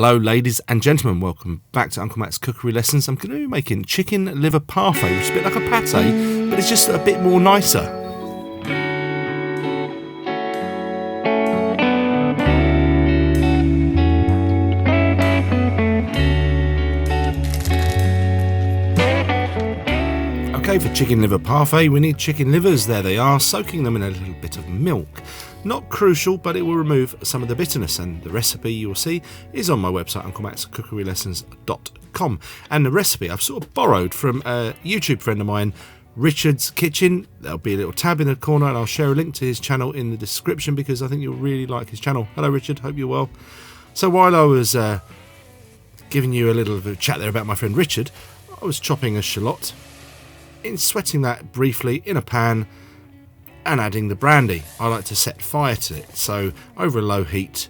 Hello ladies and gentlemen, welcome back to Uncle Matt's Cookery Lessons. I'm going to be making chicken liver parfait, which is a bit like a pate, but it's just a bit more nicer. Okay, for chicken liver parfait we need chicken livers, there they are, soaking them in a little bit of milk. Not crucial, but it will remove some of the bitterness, and the recipe you will see is on my website, unclematt'scookerylessons.com. And the recipe I've sort of borrowed from a YouTube friend of mine, Richard's Kitchen. There'll be a little tab in the corner, and I'll share a link to his channel in the description because I think you'll really like his channel. Hello Richard, hope you're well. So while I was giving you a little bit of chat there about my friend Richard, I was chopping a shallot, sweating that briefly in a pan, and adding the brandy. I like to set fire to it, so over a low heat,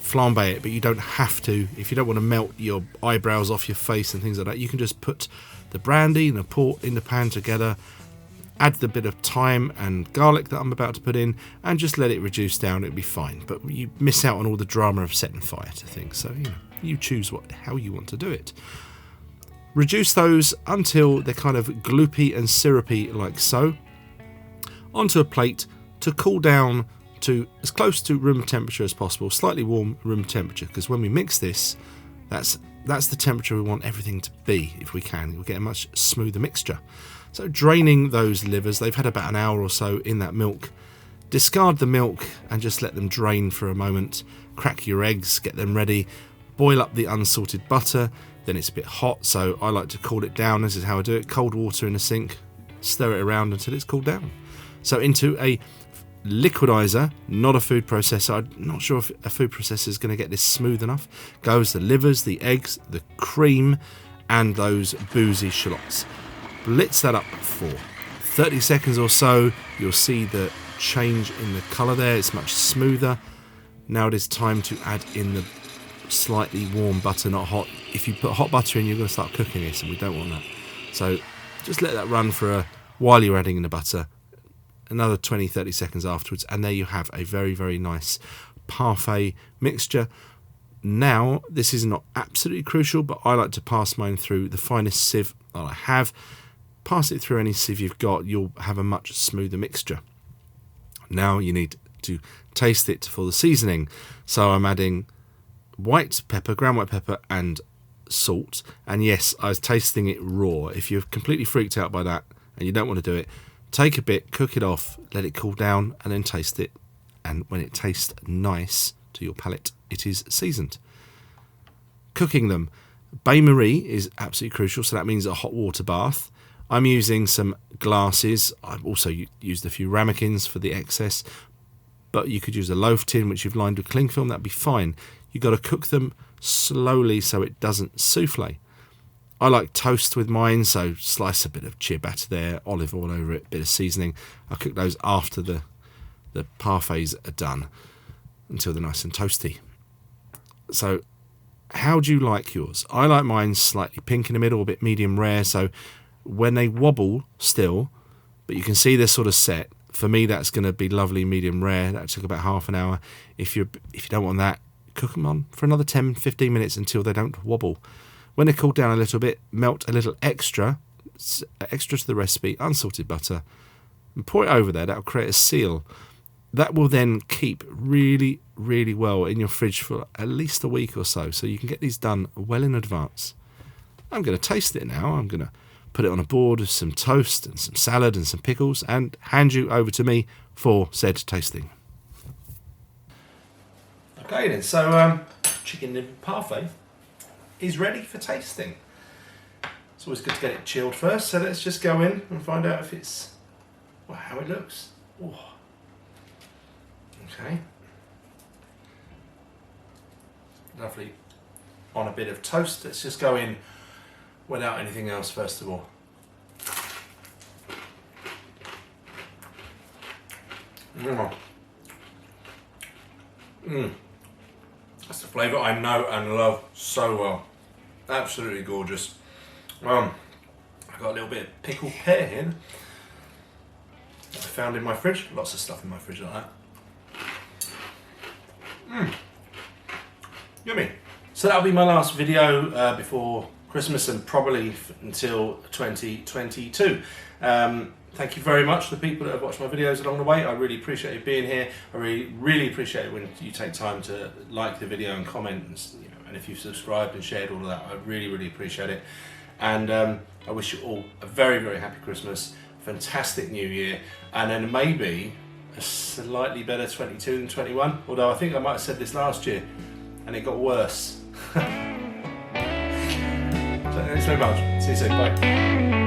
flambe it, but you don't have to. If you don't want to melt your eyebrows off your face and things like that, you can just put the brandy and the port in the pan together, add the bit of thyme and garlic that I'm about to put in, and just let it reduce down. It'll be fine, but you miss out on all the drama of setting fire to things, so you choose how you want to do it. Reduce those until they're kind of gloopy and syrupy like so, onto a plate to cool down to as close to room temperature as possible, slightly warm room temperature, because when we mix this, that's the temperature we want everything to be. If we can, we'll get a much smoother mixture. So draining those livers, they've had about an hour or so in that milk. Discard the milk and just let them drain for a moment. Crack your eggs, get them ready, boil up the unsalted butter. Then it's a bit hot, so I like to cool it down. This is how I do it: cold water in a sink, stir it around until it's cooled down. So into a liquidizer, not a food processor. I'm not sure if a food processor is going to get this smooth enough. Goes the livers, the eggs, the cream, and those boozy shallots. Blitz that up for 30 seconds or so. You'll see the change in the colour there. It's much smoother. Now it is time to add in the slightly warm butter, not hot. If you put hot butter in, you're going to start cooking this, and we don't want that. So just let that run for while you're adding in the butter. Another 20-30 seconds afterwards, and there you have a very, very nice parfait mixture. Now, this is not absolutely crucial, but I like to pass mine through the finest sieve that I have. Pass it through any sieve you've got, you'll have a much smoother mixture. Now you need to taste it for the seasoning. So I'm adding white pepper, ground white pepper, and salt. And yes, I was tasting it raw. If you're completely freaked out by that and you don't want to do it, take a bit, cook it off, let it cool down, and then taste it. And when it tastes nice to your palate, it is seasoned. Cooking them. Bain-marie is absolutely crucial, so that means a hot water bath. I'm using some glasses. I've also used a few ramekins for the excess, but you could use a loaf tin which you've lined with cling film, that'd be fine. You've got to cook them slowly so it doesn't souffle. I like toast with mine, so slice a bit of ciabatta there, olive oil over it, bit of seasoning. I cook those after the parfaits are done until they're nice and toasty. So how do you like yours? I like mine slightly pink in the middle, a bit medium rare, so when they wobble still, but you can see they're sort of set, for me that's going to be lovely medium rare. That took about half an hour. If you don't want that, cook them on for another 10-15 minutes until they don't wobble. When they cool down a little bit, melt a little extra to the recipe, unsalted butter, and pour it over there. That'll create a seal. That will then keep really, really well in your fridge for at least a week or so, so you can get these done well in advance. I'm going to taste it now. I'm going to put it on a board with some toast and some salad and some pickles and hand you over to me for said tasting. Okay then, so chicken liver parfait is ready for tasting. It's always good to get it chilled first, so let's just go in and find out if it's, well, how it looks. Ooh. Okay. Lovely. On a bit of toast. Let's just go in without anything else first of all. That's the flavour I know and love so well. Absolutely gorgeous. I've got a little bit of pickled pear here that I found in my fridge. Lots of stuff in my fridge like that. Yummy. So that'll be my last video before Christmas and probably until 2022. Thank you very much to the people that have watched my videos along the way. I really appreciate you being here. I really appreciate it when you take time to like the video and comment, and if you've subscribed and shared all of that. I really appreciate it. And I wish you all a very happy Christmas, fantastic New Year, and then maybe a slightly better 22 than 21. Although I think I might have said this last year, and it got worse. So thanks very much. See you soon. Bye.